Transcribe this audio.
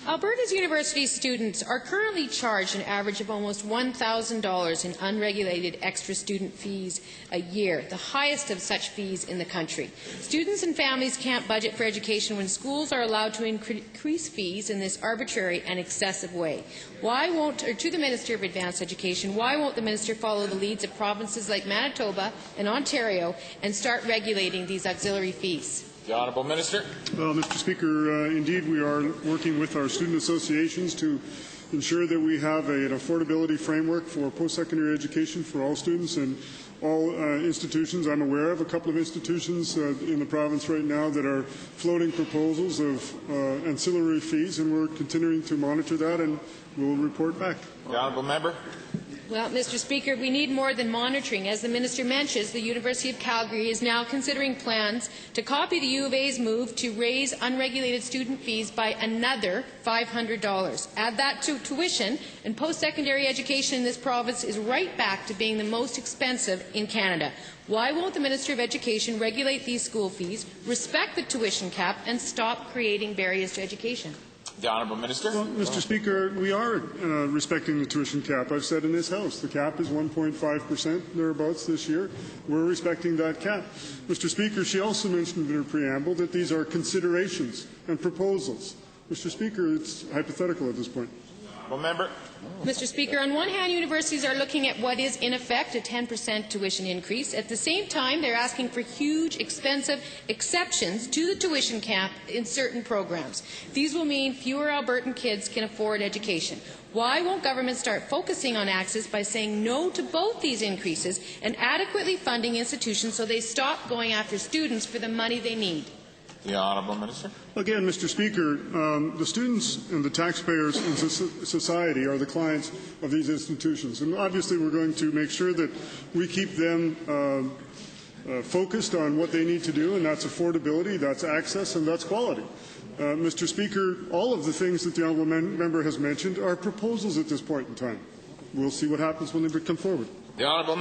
Alberta's university students are currently charged an average of almost $1,000 in unregulated extra student fees a year, the highest of such fees in the country. Students and families can't budget for education when schools are allowed to increase fees in this arbitrary and excessive way. To the Minister of Advanced Education, why won't the Minister follow the leads of provinces like Manitoba and Ontario and start regulating these auxiliary fees? The Honourable Minister. Well, Mr. Speaker, indeed we are working with our student associations to ensure that we have an affordability framework for post-secondary education for all students and all institutions. I'm aware of a couple of institutions in the province right now that are floating proposals of ancillary fees, and we're continuing to monitor that, and we'll report back. The Honourable Member. Well, Mr. Speaker, we need more than monitoring. As the Minister mentions, the University of Calgary is now considering plans to copy the U of A's move to raise unregulated student fees by another $500. Add that to tuition, and post-secondary education in this province is right back to being the most expensive in Canada. Why won't the Minister of Education regulate these school fees, respect the tuition cap, and stop creating barriers to education? The Honourable Minister. Well, Mr. Speaker, we are respecting the tuition cap. I've said in this House the cap is 1.5% thereabouts this year. We're respecting that cap. Mr. Speaker, she also mentioned in her preamble that these are considerations and proposals. Mr. Speaker, it's hypothetical at this point. Member. Mr. Speaker, on one hand, universities are looking at what is, in effect, a 10% tuition increase. At the same time, they're asking for huge, expensive exceptions to the tuition cap in certain programs. These will mean fewer Albertan kids can afford education. Why won't government start focusing on access by saying no to both these increases and adequately funding institutions so they stop going after students for the money they need? The Honourable Minister. Again, Mr. Speaker, the students and the taxpayers in society are the clients of these institutions. And obviously we're going to make sure that we keep them focused on what they need to do, and that's affordability, that's access, and that's quality. Mr. Speaker, all of the things that the Honourable Member has mentioned are proposals at this point in time. We'll see what happens when they come forward. The Honourable